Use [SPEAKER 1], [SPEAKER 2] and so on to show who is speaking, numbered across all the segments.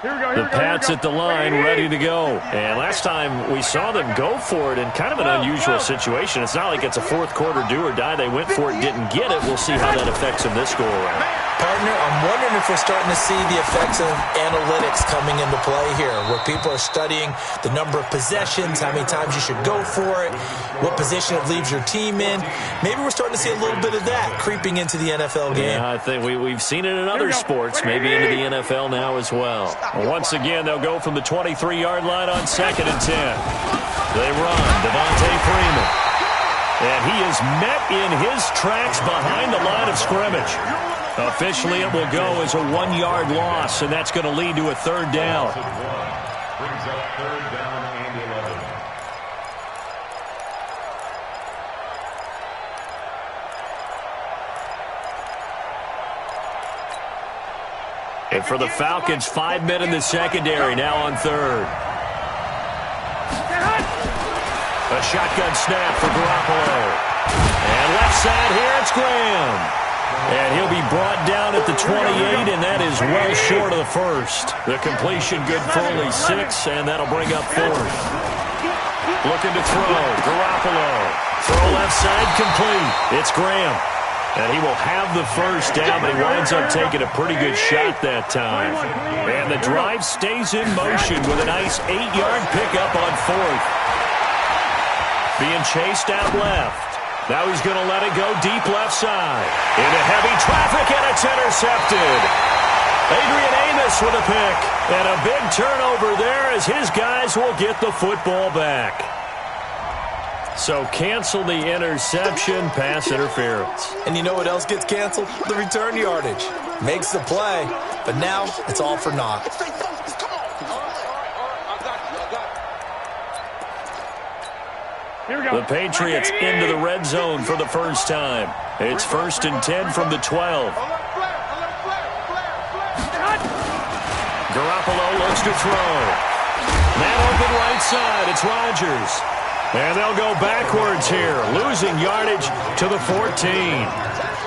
[SPEAKER 1] The Pats at the line, ready to go. And last time we saw them go for it in kind of an unusual situation. It's not like it's a fourth quarter do or die. They went for it, didn't get it. We'll see how that affects them this go-around.
[SPEAKER 2] Partner, I'm wondering if we're starting to see the effects of analytics coming into play here, where people are studying the number of possessions, how many times you should go for it, what position it leaves your team in. Maybe we're starting to see a little bit of that creeping into the NFL game.
[SPEAKER 1] Yeah, I think we've seen it in other sports, maybe into the NFL now as well. Once again, they'll go from the 23-yard line on 2nd and 10. They run, Devontae Freeman. And he is met in his tracks behind the line of scrimmage. Officially, it will go as a 1-yard loss, and that's going to lead to a 3rd down.
[SPEAKER 3] Brings up 3rd down and 11.
[SPEAKER 1] And for the Falcons, 5 men in the secondary, now on 3rd. A shotgun snap for Garoppolo. And left side here, it's Graham. And he'll be brought down at the 28, and that is well short of the first. The completion good for only 6, and that'll bring up 4th. Looking to throw, Garoppolo. Throw left side, complete. It's Graham. And he will have the first down, but he winds up taking a pretty good shot that time. And the drive stays in motion with a nice 8-yard pickup on 4th. Being chased out left. Now he's going to let it go deep left side. Into heavy traffic, and it's intercepted. Adrian Amos with a pick. And a big turnover there as his guys will get the football back. So cancel the interception, pass interference.
[SPEAKER 2] And you know what else gets canceled? The return yardage. Makes the play, but now it's all for naught.
[SPEAKER 1] The Patriots into the red zone for the first time. It's 1st and 10 from the 12. Garoppolo looks to throw. Man open right side. It's Rodgers. And they'll go backwards here, losing yardage to the 14.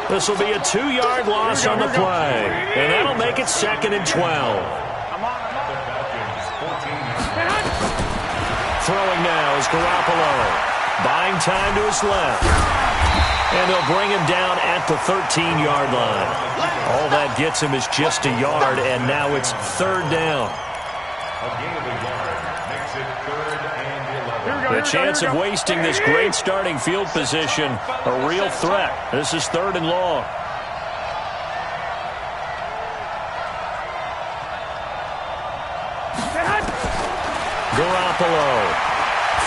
[SPEAKER 1] This will be a 2-yard loss on the play. And that'll make it 2nd and 12. Throwing now is Garoppolo. Buying time to his left. And they'll bring him down at the 13-yard line. All that gets him is just a yard, and now it's 3rd down. The chance of wasting this great starting field position, a real threat. This is 3rd and long. Garoppolo.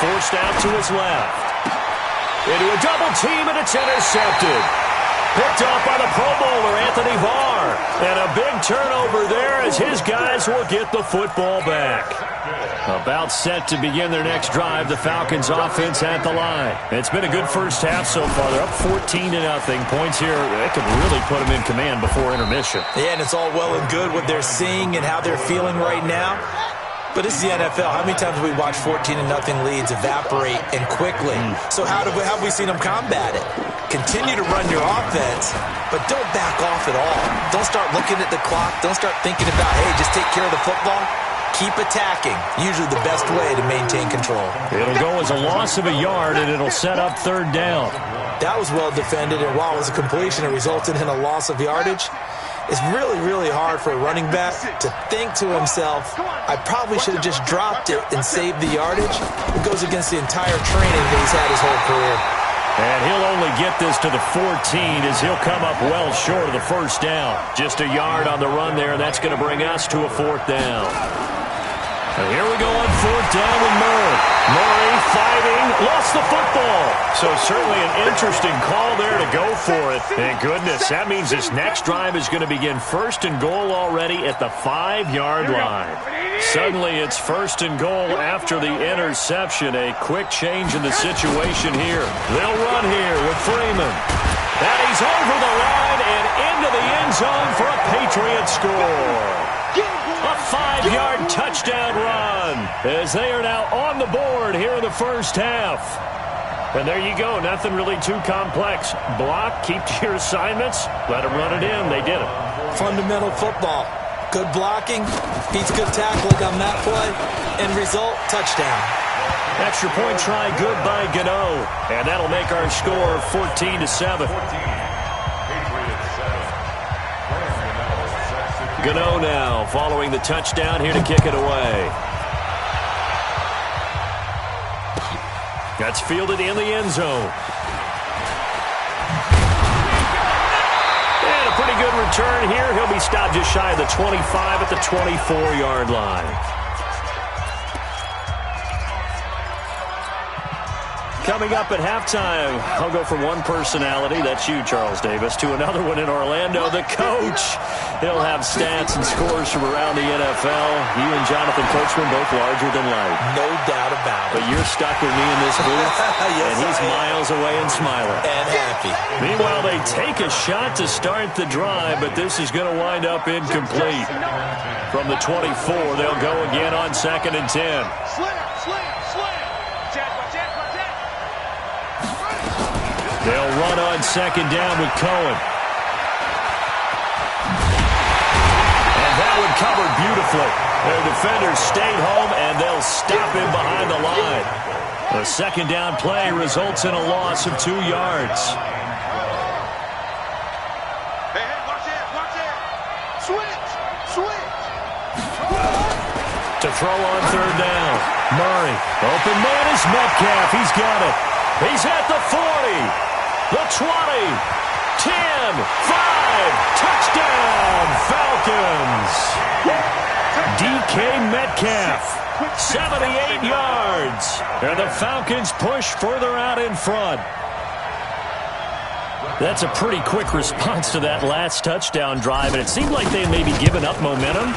[SPEAKER 1] Forced out to his left. Into a double team, and it's intercepted. Picked off by the Pro Bowler, Anthony Barr. And a big turnover there as his guys will get the football back. About set to begin their next drive, the Falcons offense at the line. It's been a good first half so far. They're up 14-0. Points here, they could really put them in command before intermission.
[SPEAKER 2] Yeah, and it's all well and good what they're seeing and how they're feeling right now. But this is the NFL. How many times have we watched 14-0 leads evaporate and quickly? So how have we seen them combat it? Continue to run your offense, but don't back off at all. Don't start looking at the clock. Don't start thinking about, hey, just take care of the football. Keep attacking. Usually the best way to maintain control.
[SPEAKER 1] It'll go as a loss of a yard, and it'll set up 3rd down.
[SPEAKER 2] That was well defended, and while it was a completion, it resulted in a loss of yardage. It's really, really hard for a running back to think to himself, I probably should have just dropped it and saved the yardage. It goes against the entire training that he's had his whole career.
[SPEAKER 1] And he'll only get this to the 14 as he'll come up well short of the first down. Just a yard on the run there, and that's going to bring us to a 4th down. And here we go on 4th down with Murray. Murray fighting, lost the football. So certainly an interesting call there to go for it. And goodness, that means this next drive is going to begin 1st and goal already at the 5-yard line. Suddenly it's 1st and goal after the interception. A quick change in the situation here. They'll run here with Freeman. And he's over the line and into the end zone for a Patriot score. A 5-yard touchdown run as they are now on the board here in the first half. And there you go. Nothing really too complex. Block, keep to your assignments, let them run it in. They did it.
[SPEAKER 2] Fundamental football. Good blocking, beats good tackling on that play. End result, touchdown.
[SPEAKER 1] Extra point try good by Gano. And that'll make our score 14-7. Gano now following the touchdown here to kick it away. That's fielded in the end zone. And a pretty good return here. He'll be stopped just shy of the 25 at the 24-yard line. Coming up at halftime, I'll go from one personality, that's you, Charles Davis, to another one in Orlando, the coach. He'll have stats and scores from around the NFL. You and Jonathan Coachman both larger than life.
[SPEAKER 2] No doubt about it.
[SPEAKER 1] But you're stuck with me in this booth,
[SPEAKER 2] yes,
[SPEAKER 1] and he's miles away and smiling.
[SPEAKER 2] And happy.
[SPEAKER 1] Meanwhile, they take a shot to start the drive, but this is going to wind up incomplete. From the 24, they'll go again on 2nd and 10. They'll run on 2nd down with Cohen. And that one covered beautifully. Their defenders stayed home, and they'll stop him behind the line. The 2nd down play results in a loss of 2 yards.
[SPEAKER 4] Hey, watch it. Switch.
[SPEAKER 1] To throw on 3rd down. Murray. Open man is Metcalf. He's got it. He's at the 40. The 20, 10, 5, touchdown, Falcons. DK Metcalf, 78 yards. And the Falcons push further out in front. That's a pretty quick response to that last touchdown drive, and it seemed like they had maybe given up momentum.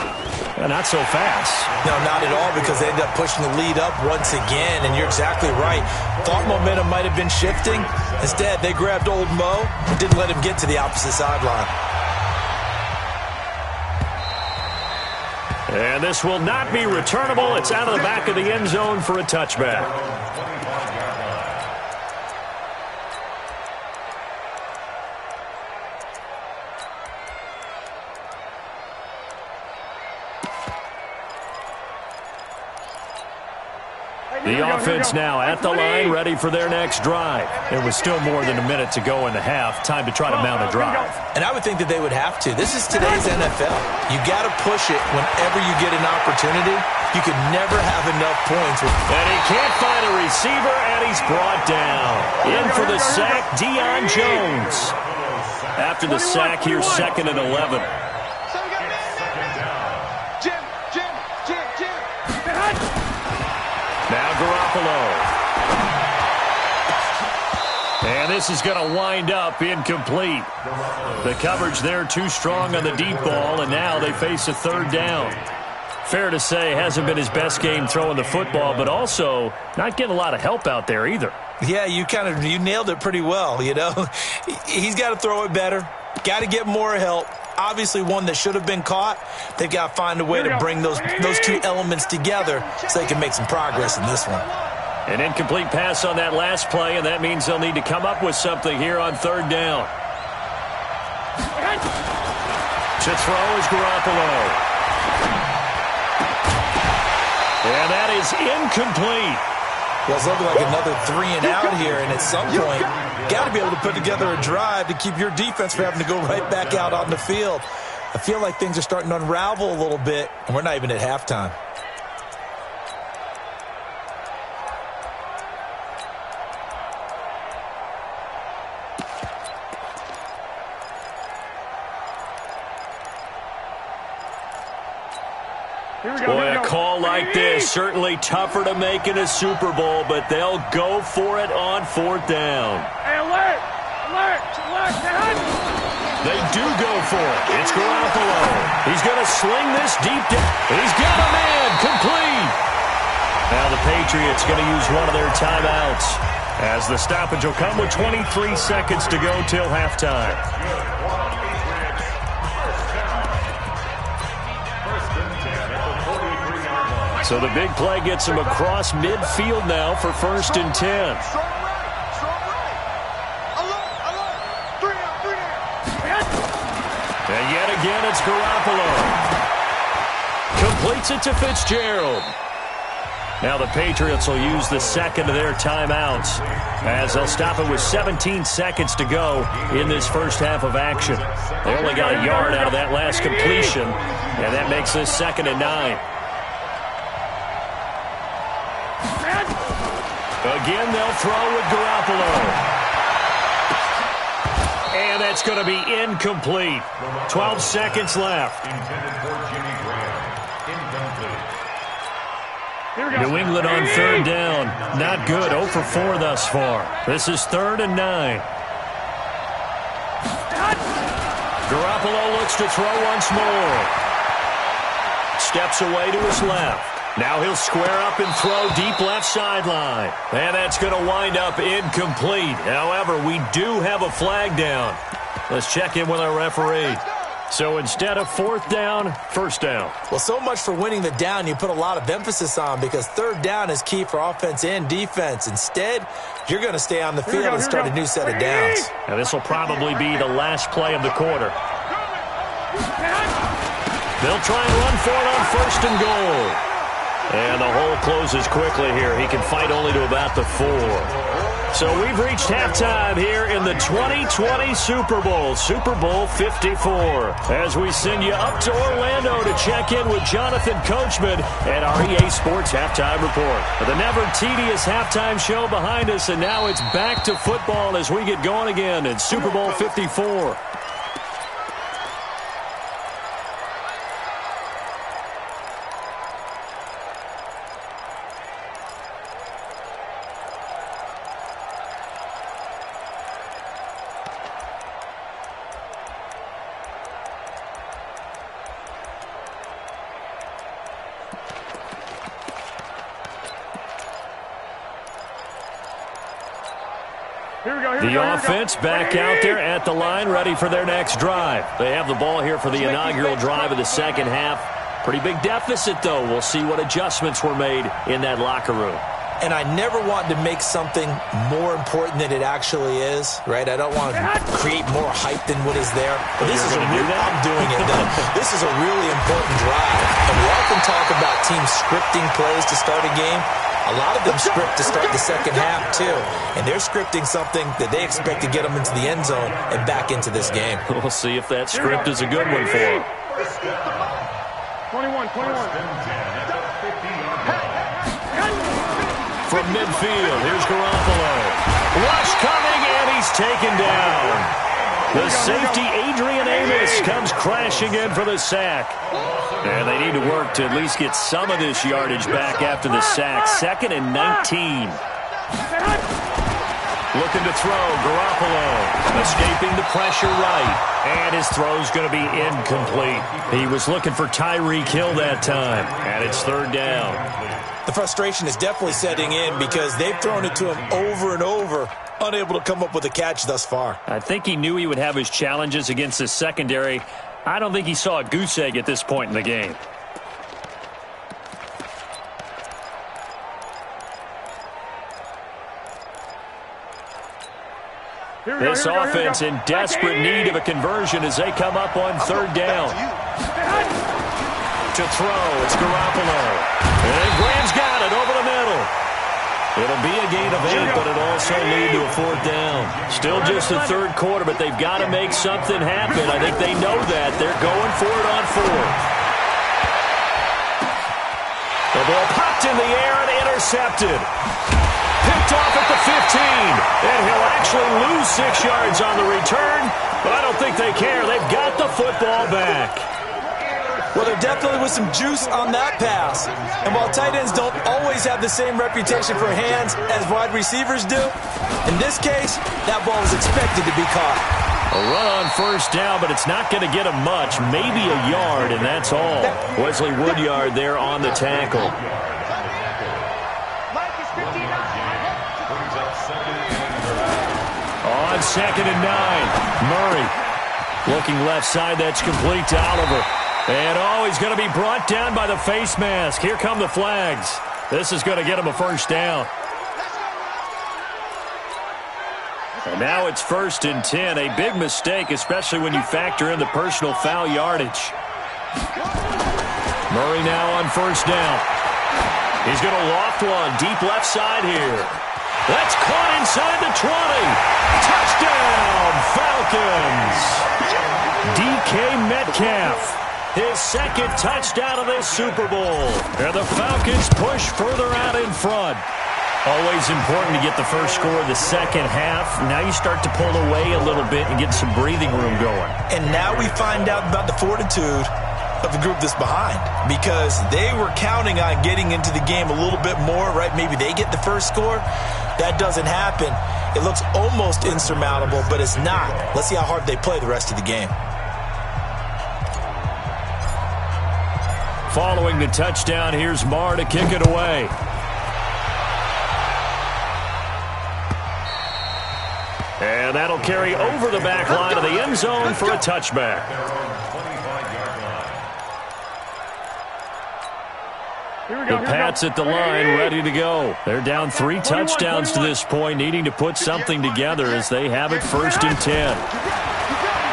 [SPEAKER 1] Not so fast.
[SPEAKER 2] No, not at all, because they ended up pushing the lead up once again, and you're exactly right. Thought momentum might have been shifting. Instead, they grabbed old Mo and didn't let him get to the opposite sideline.
[SPEAKER 1] And this will not be returnable. It's out of the back of the end zone for a touchback. The offense now at the line, ready for their next drive. There was still more than a minute to go in the half. Time to try to mount a drive.
[SPEAKER 2] And I would think that they would have to. This is today's NFL. You got to push it whenever you get an opportunity. You could never have enough points.
[SPEAKER 1] And he can't find a receiver, and he's brought down. In for the sack, Deion Jones. After the sack, here's 2nd and 11. Now Garoppolo. And this is going to wind up incomplete. The coverage there too strong on the deep ball, and now they face a 3rd down. Fair to say, hasn't been his best game throwing the football, but also not getting a lot of help out there either.
[SPEAKER 2] Yeah, you nailed it pretty well, you know. He's got to throw it better. Got to get more help. Obviously one that should have been caught. They've got to find a way to bring those two elements together so they can make some progress in this one.
[SPEAKER 1] An incomplete pass on that last play, and that means they'll need to come up with something here on 3rd down. To throw is Garoppolo. And that is incomplete.
[SPEAKER 2] Well, it's looking like another 3 and out here, and at some point, got to be able to put together a drive to keep your defense from having to go right back out on the field. I feel like things are starting to unravel a little bit, and we're not even at halftime.
[SPEAKER 1] Boy, a call like this, certainly tougher to make in a Super Bowl, but they'll go for it on 4th down.
[SPEAKER 4] Hey, alert!
[SPEAKER 1] They do go for it. It's Garoppolo. He's going to sling this deep down. He's got a man, complete. Now the Patriots going to use one of their timeouts, as the stoppage will come with 23 seconds to go till halftime. So the big play gets him across midfield now for 1st and 10. And yet again, it's Garoppolo. completes it to Fitzgerald. Now the Patriots will use the second of their timeouts as they'll stop it with 17 seconds to go in this first half of action. They only got a yard out of that last completion, and that makes this 2nd and 9. Again, they'll throw with Garoppolo. And that's going to be incomplete. 12 seconds left. New England on 3rd down. Not good. 0 for 4 thus far. This is 3rd and 9. Garoppolo looks to throw once more. Steps away to his left. Now he'll square up and throw deep left sideline. And that's going to wind up incomplete. However, we do have a flag down. Let's check in with our referee. So instead of 4th down, 1st down.
[SPEAKER 2] Well, so much for winning the down you put a lot of emphasis on, because 3rd down is key for offense and defense. Instead, you're going to stay on the field and start a new set of downs.
[SPEAKER 1] Now this will probably be the last play of the quarter. They'll try and run for it on 1st and goal. And the hole closes quickly here. He can fight only to about the 4. So we've reached halftime here in the 2020 Super Bowl, Super Bowl 54. As we send you up to Orlando to check in with Jonathan Coachman at our EA Sports Halftime Report. The never tedious halftime show behind us, and now it's back to football as we get going again in Super Bowl 54. The offense back out there at the line, ready for their next drive. They have the ball here for the inaugural drive of the second half. Pretty big deficit, though. We'll see what adjustments were made in that locker room.
[SPEAKER 2] And I never want to make something more important than it actually is, right? I don't want to create more hype than what is there. But this is I'm doing it, though. This is a really important drive. And we often talk about teams scripting plays to start a game. A lot of them script to start the second half, too. And they're scripting something that they expect to get them into the end zone and back into this game.
[SPEAKER 1] We'll see if that script is a good one for them.
[SPEAKER 4] 21.
[SPEAKER 1] From midfield, here's Garoppolo. Rush coming, and he's taken down. The safety, Adrian Amos, comes crashing in for the sack. And they need to work to at least get some of this yardage back after the sack. 2nd and 19. Looking to throw, Garoppolo. Escaping the pressure right. And his throw's going to be incomplete. He was looking for Tyreek Hill that time. And it's 3rd down.
[SPEAKER 2] The frustration is definitely setting in because they've thrown it to him over and over, unable to come up with a catch thus far.
[SPEAKER 1] I think he knew he would have his challenges against the secondary. I don't think he saw a goose egg at this point in the game. This offense in desperate need of a conversion as they come up on 3rd down. To throw, it's Garoppolo. And Graham's got it over the middle. It'll be a gain of 8, but it'll also lead to a 4th down. Still just the 3rd quarter, but they've got to make something happen. I think they know that. They're going for it on 4th. The ball popped in the air and intercepted. Picked off at the 15. And he'll actually lose 6 yards on the return, but I don't think they care. They've got the football back.
[SPEAKER 2] Well, there definitely was some juice on that pass. And while tight ends don't always have the same reputation for hands as wide receivers do, in this case, that ball was expected to be caught.
[SPEAKER 1] A run on 1st down, but it's not going to get him much. Maybe a yard, and that's all. Wesley Woodyard there on the tackle. On 2nd and 9, Murray. Looking left side, that's complete to Oliver. And, he's going to be brought down by the face mask. Here come the flags. This is going to get him a 1st down. And now it's 1st and 10. A big mistake, especially when you factor in the personal foul yardage. Murray now on first down. He's going to loft one deep left side here. That's caught inside the 20. Touchdown, Falcons. DK Metcalf. His second touchdown of this Super Bowl. And the Falcons push further out in front. Always important to get the first score of the second half. Now you start to pull away a little bit and get some breathing room going.
[SPEAKER 2] And now we find out about the fortitude of the group that's behind, because they were counting on getting into the game a little bit more, right? Maybe they get the first score. That doesn't happen. It looks almost insurmountable, but it's not. Let's see how hard they play the rest of the game.
[SPEAKER 1] Following the touchdown, here's Marr to kick it away. And that'll carry over the back line of the end zone for a touchback. The Pats at the line, ready to go. They're down 3 touchdowns to this point, needing to put something together as they have it 1st and 10.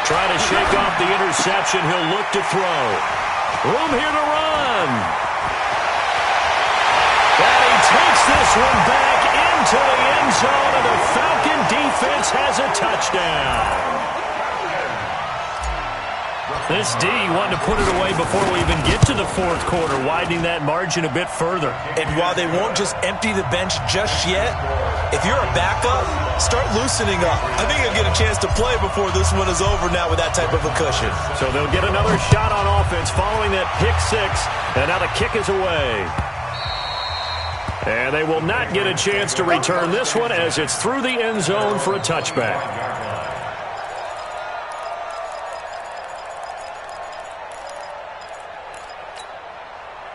[SPEAKER 1] Try to shake off the interception. He'll look to throw. Room here to run. And he takes this one back into the end zone, and the Falcon defense has a touchdown. This D wanted to put it away before we even get to the 4th quarter, widening that margin a bit further.
[SPEAKER 2] And while they won't just empty the bench just yet, if you're a backup, start loosening up. I think you'll get a chance to play before this one is over now with that type of a cushion.
[SPEAKER 1] So they'll get another shot on offense following that pick 6, and now the kick is away. And they will not get a chance to return this one as it's through the end zone for a touchback.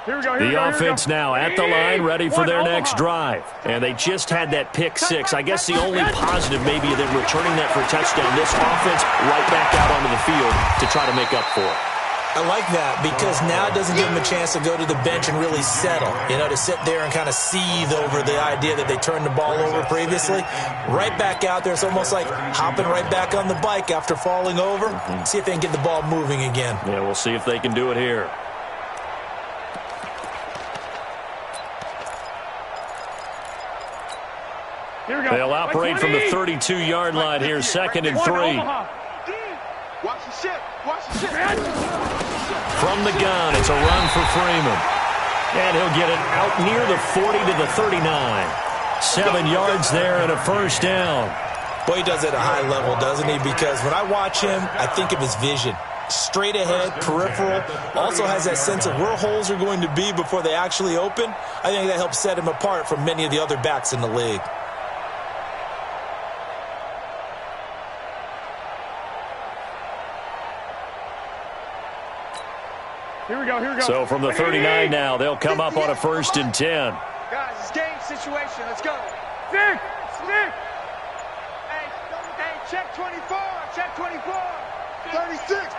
[SPEAKER 1] The offense now at the line, ready for their next drive. And they just had that pick 6. I guess the only positive maybe of them returning that for a touchdown. This offense right back out onto the field to try to make up for it.
[SPEAKER 2] I like that, because now it doesn't give them a chance to go to the bench and really settle, to sit there and kind of seethe over the idea that they turned the ball over previously. Right back out there. It's almost like hopping right back on the bike after falling over. See if they can get the ball moving again.
[SPEAKER 1] Yeah, we'll see if they can do it here. They'll operate from the 32-yard line here, 2nd and 3.
[SPEAKER 4] Watch the shit. Watch the shit.
[SPEAKER 1] From the gun, it's a run for Freeman. And he'll get it out near the 40 to the 39. 7 yards there and a 1st down.
[SPEAKER 2] Boy, he does it at a high level, doesn't he? Because when I watch him, I think of his vision. Straight ahead, peripheral. Also has that sense of where holes are going to be before they actually open. I think that helps set him apart from many of the other backs in the league.
[SPEAKER 4] Here we go.
[SPEAKER 1] So from the 39 now, they'll come up on a 1st and 10.
[SPEAKER 4] Guys, it's game situation. Let's go. Stick. Hey, check 24. Check 24. 36.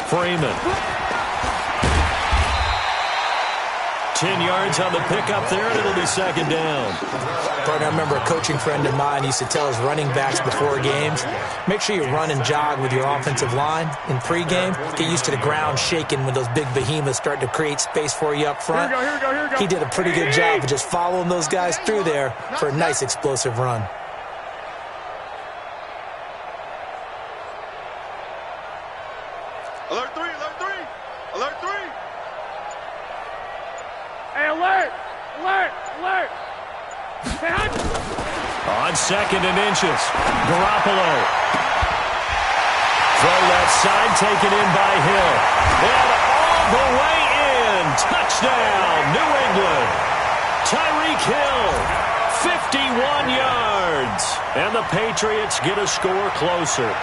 [SPEAKER 1] Freeman. 10 yards on the pickup there, and it'll be 2nd down.
[SPEAKER 2] Partner, I remember a coaching friend of mine used to tell his running backs before games, make sure you run and jog with your offensive line in pregame. Get used to the ground shaking when those big behemoths start to create space for you up front.
[SPEAKER 4] Here we go.
[SPEAKER 2] He did a pretty good job of just following those guys through there for a nice explosive run.
[SPEAKER 4] Alert 3. Hey, alert.
[SPEAKER 1] On 2nd and inches, Garoppolo. Throw left side, taken in by Hill. And all the way in. Touchdown, New England. Tyreek Hill, 51 yards. And the Patriots get a score closer.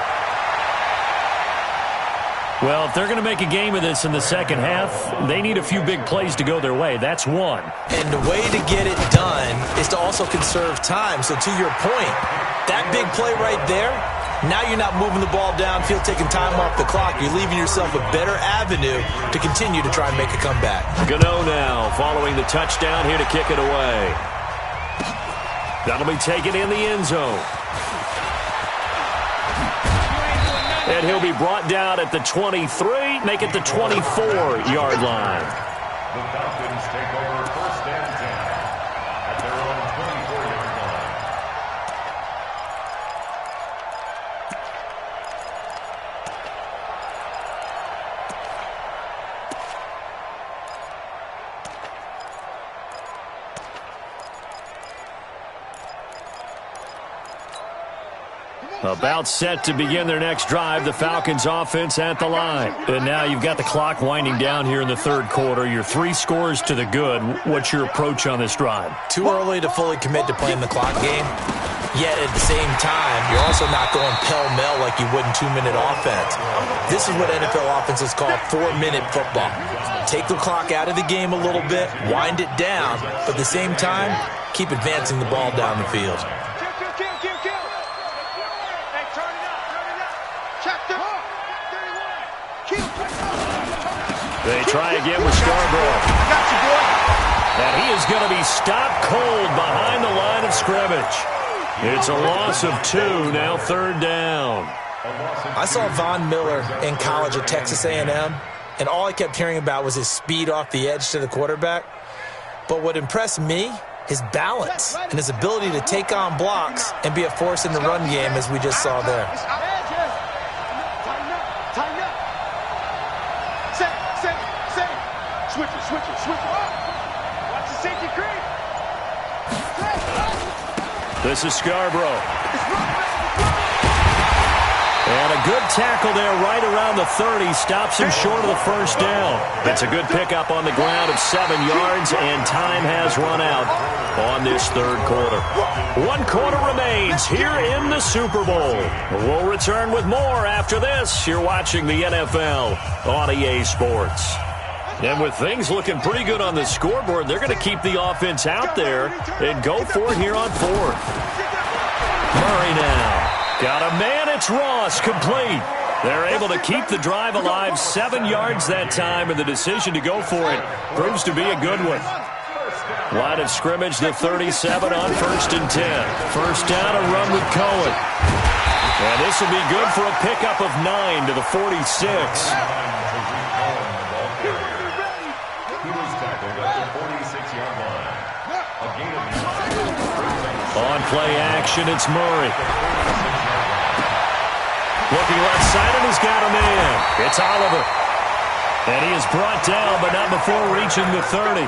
[SPEAKER 1] Well, if they're going to make a game of this in the second half, they need a few big plays to go their way. That's one.
[SPEAKER 2] And the way to get it done is to also conserve time. So to your point, that big play right there, now you're not moving the ball downfield, taking time off the clock. You're leaving yourself a better avenue to continue to try and make a comeback.
[SPEAKER 1] Gano now following the touchdown here to kick it away. That'll be taken in the end zone. And he'll be brought down at the 23, make it the 24-yard line.
[SPEAKER 3] The Falcons take over first and 10 at their own 24-yard line.
[SPEAKER 1] About set to begin their next drive, the Falcons offense at the line. And now you've got the clock winding down here in the third quarter. You're 3 scores to the good. What's your approach on this drive?
[SPEAKER 2] Too early to fully commit to playing the clock game. Yet at the same time, you're also not going pell-mell like you would in 2-minute offense. This is what NFL offenses call 4-minute football. Take the clock out of the game a little bit, wind it down, but at the same time, keep advancing the ball down the field.
[SPEAKER 1] They try again with Scarborough.
[SPEAKER 4] Got you, boy.
[SPEAKER 1] And he is going to be stopped cold behind the line of scrimmage. It's a loss of 2, now third down.
[SPEAKER 2] I saw Von Miller in college at Texas A&M, and all I kept hearing about was his speed off the edge to the quarterback. But what impressed me, his balance and his ability to take on blocks and be a force in the run game, as we just saw there.
[SPEAKER 4] Switch it. Watch the safety creep.
[SPEAKER 1] This is Scarborough. And a good tackle there right around the 30. Stops him short of the first down. It's a good pickup on the ground of 7 yards, and time has run out on this third quarter. 1 quarter remains here in the Super Bowl. We'll return with more after this. You're watching the NFL on EA Sports. And with things looking pretty good on the scoreboard, they're going to keep the offense out there and go for it here on 4th. Murray now. Got a man, it's Ross, complete. They're able to keep the drive alive, 7 yards that time, and the decision to go for it proves to be a good one. Line of scrimmage, the 37 on 1st and 10. First down, a run with Cohen. And this will be good for a pickup of 9 to the 46. On play action, it's Murray. Looking left side, and he's got a man. It's Oliver. And he is brought down, but not before reaching the 30.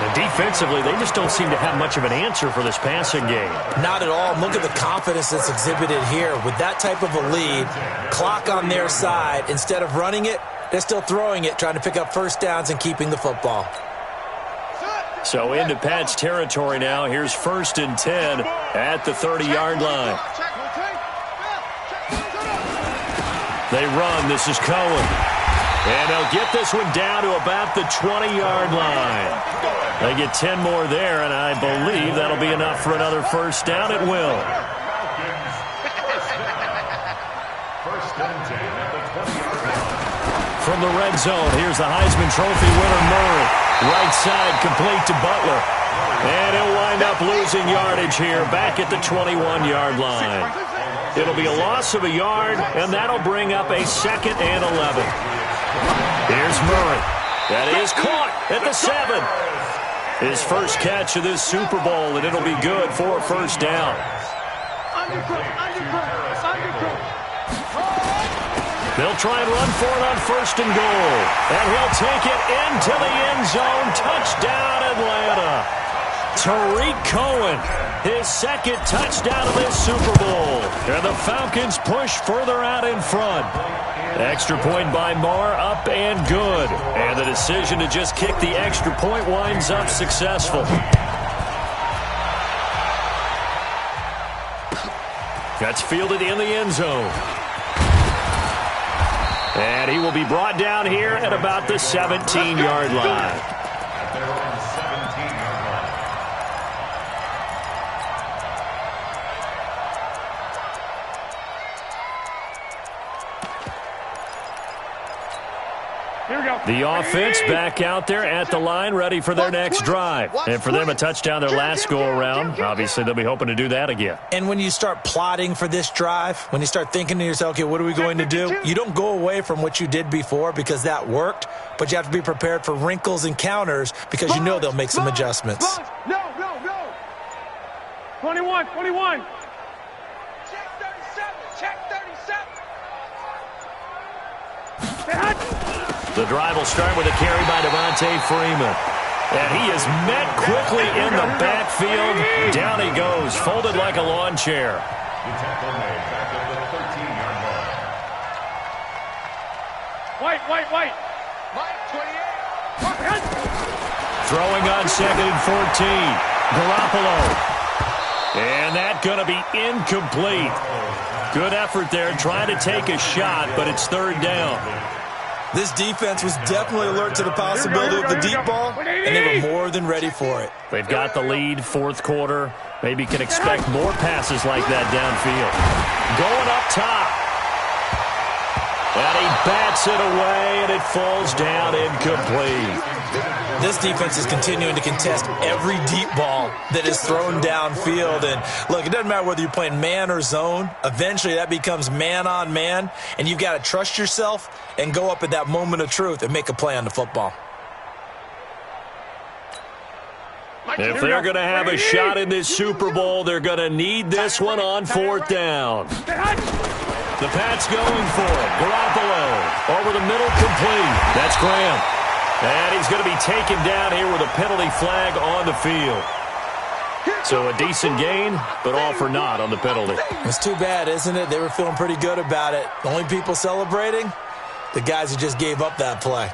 [SPEAKER 1] And defensively, they just don't seem to have much of an answer for this passing game.
[SPEAKER 2] Not at all. Look at the confidence that's exhibited here. With that type of a lead, clock on their side, instead of running it, they're still throwing it, trying to pick up first downs and keeping the football.
[SPEAKER 1] So into Pat's territory now. Here's 1st and 10 at the 30-yard line. They run. This is Cohen. And they'll get this one down to about the 20-yard line. They get 10 more there, and I believe that'll be enough for another first down. It will. From the red zone, here's the Heisman Trophy winner, Murray. Right side complete to Butler. And he'll wind up losing yardage here back at the 21-yard line. It'll be a loss of a yard, and that'll bring up a 2nd and 11. Here's Murray. That is caught at the 7. His first catch of this Super Bowl, and it'll be good for a first down. They'll try and run for it on 1st and goal. And he'll take it into the end zone. Touchdown, Atlanta. Tariq Cohen, his 2nd touchdown of this Super Bowl. And the Falcons push further out in front. Extra point by Marr, up and good. And the decision to just kick the extra point winds up successful. That's fielded in the end zone. And he will be brought down here at about the 17-yard line.
[SPEAKER 4] Here we go.
[SPEAKER 1] The offense back out there at the line, ready for their next drive. And for them, a touchdown their last go-around. Obviously, they'll be hoping to do that again.
[SPEAKER 2] And when you start plotting for this drive, when you start thinking to yourself, okay, what are we going to do? You don't go away from what you did before because that worked, but you have to be prepared for wrinkles and counters because you know they'll make some adjustments.
[SPEAKER 4] No. 21. Check 37.
[SPEAKER 1] The drive will start with a carry by Devontae Freeman. And he is met quickly in the backfield. Down he goes, folded like a lawn chair.
[SPEAKER 3] The tackle made back at the 13-yard line.
[SPEAKER 4] White.
[SPEAKER 5] Mike, 28.
[SPEAKER 1] Throwing on 2nd and 14. Garoppolo. And that's going to be incomplete. Good effort there trying to take a shot, but it's 3rd down.
[SPEAKER 2] This defense was definitely alert to the possibility of the deep ball, and they were more than ready for it.
[SPEAKER 1] They've got the lead, 4th quarter. Maybe can expect more passes like that downfield. Going up top. And he bats it away, and it falls down incomplete.
[SPEAKER 2] This defense is continuing to contest every deep ball that is thrown downfield. And, look, it doesn't matter whether you're playing man or zone. Eventually, that becomes man-on-man, and you've got to trust yourself and go up at that moment of truth and make a play on the football.
[SPEAKER 1] If they're going to have a shot in this Super Bowl, they're going to need this one on 4th down. The Pats going for it. Garoppolo over the middle, complete. That's Graham. And he's going to be taken down here with a penalty flag on the field. So a decent gain, but all for naught on the penalty.
[SPEAKER 2] It's too bad, isn't it? They were feeling pretty good about it. The only people celebrating, the guys who just gave up that play.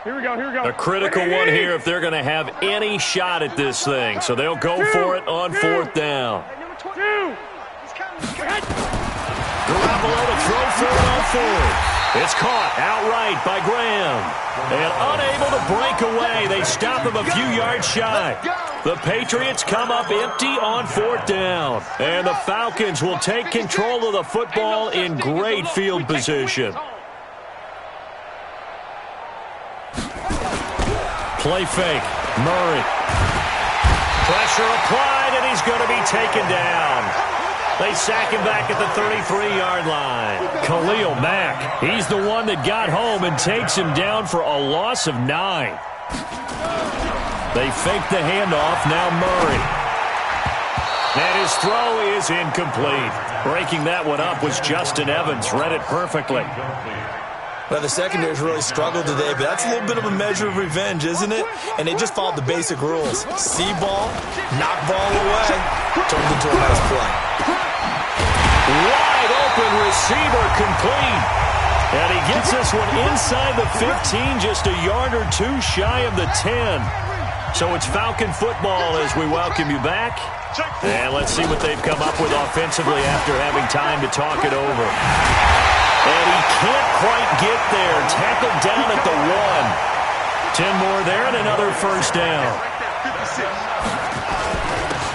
[SPEAKER 4] Here we go.
[SPEAKER 1] A critical one here if they're going to have any shot at this thing. So they'll go for it on 4th down. Garoppolo to throw for it on 4th. It's caught outright by Graham. And unable to break away, they stop him a few yards shy. The Patriots come up empty on 4th down. And the Falcons will take control of the football in great field position. Play fake. Murray. Pressure applied, and he's going to be taken down. They sack him back at the 33-yard line. Khalil Mack, he's the one that got home and takes him down for a loss of 9. They fake the handoff, now Murray. And his throw is incomplete. Breaking that one up was Justin Evans. Read it perfectly.
[SPEAKER 2] Well, the secondary's really struggled today, but that's a little bit of a measure of revenge, isn't it? And they just followed the basic rules. See ball, knock ball away, turned into a nice play.
[SPEAKER 1] Wide open receiver complete. And he gets this one inside the 15, just a yard or two shy of the 10. So it's Falcon football as we welcome you back. And let's see what they've come up with offensively after having time to talk it over. And he can't quite get there. Tackled down at the 1. 10 more there and another 1st down.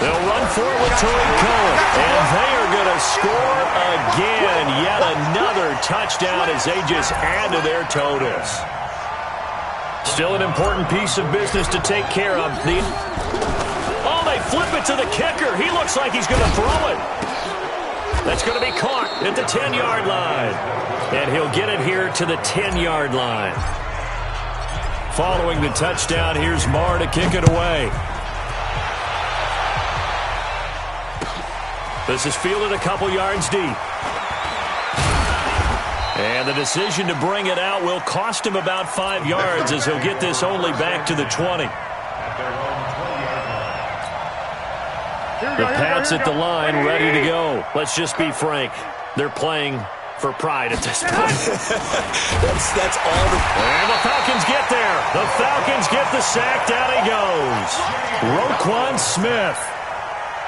[SPEAKER 1] They'll run forward to Cohen. And they are going to score again. Yet another touchdown as they just add to their totals. Still an important piece of business to take care of. Oh, they flip it to the kicker. He looks like he's going to throw it. That's going to be caught at the 10-yard line. And he'll get it here to the 10-yard line. Following the touchdown, here's Marr to kick it away. This is fielded a couple yards deep. And the decision to bring it out will cost him about 5 yards as he'll get this only back to the 20. The Pats at the line, ready to go. Let's just be frank. They're playing for pride at this point.
[SPEAKER 2] that's all.
[SPEAKER 1] And the Falcons get there. The Falcons get the sack. Down he goes. Roquan Smith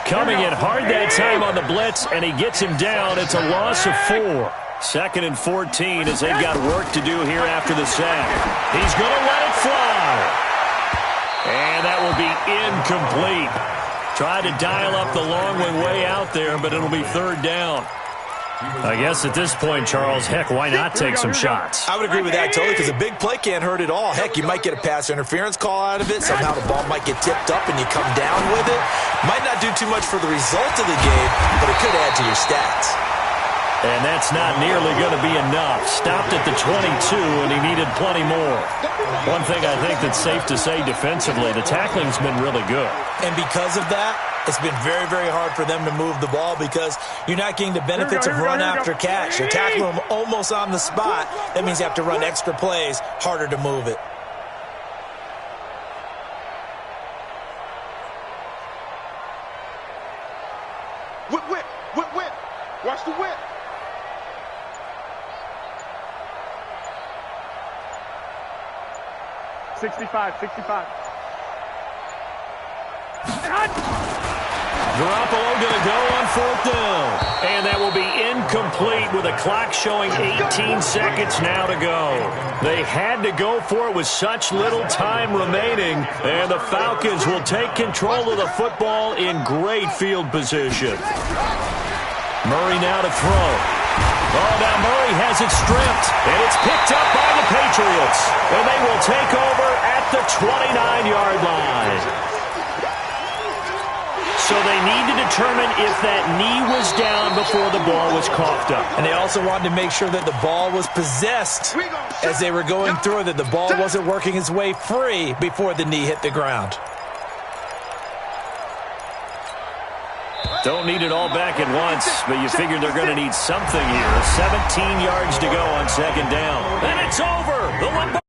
[SPEAKER 1] coming in hard that time on the blitz, and he gets him down. It's a loss of 4. 2nd and 14 as they've got work to do here after the sack. He's going to let it fly. And that will be incomplete. Tried to dial up the long way out there, but it'll be third down. I guess at this point, Charles, heck, why not take some shots?
[SPEAKER 2] I would agree with that totally, because a big play can't hurt at all. Heck, you might get a pass interference call out of it. Somehow the ball might get tipped up and you come down with it. Might not do too much for the result of the game, but it could add to your stats.
[SPEAKER 1] And that's not nearly going to be enough. Stopped at the 22, and he needed plenty more. One thing I think that's safe to say defensively, the tackling's been really good.
[SPEAKER 2] And because of that, it's been very, very hard for them to move the ball because you're not getting the benefits of run after catch. You're tackling them almost on the spot. That means you have to run extra plays, harder to move it.
[SPEAKER 4] Whip. Watch the whip.
[SPEAKER 5] Sixty-five.
[SPEAKER 1] Garoppolo going to go on fourth down. And that will be incomplete with a clock showing 18 seconds now to go. They had to go for it with such little time remaining. And the Falcons will take control of the football in great field position. Murray now to throw. Oh, now Murray has it stripped. And it's picked up by the Patriots. And they will take over at the 29-yard line. So they need to determine if that knee was down before the ball was coughed up.
[SPEAKER 2] And they also wanted to make sure that the ball was possessed as they were going through it, that the ball wasn't working its way free before the knee hit the ground.
[SPEAKER 1] Don't need it all back at once, but you figure they're going to need something here. 17 yards to go on second down. And it's over. The one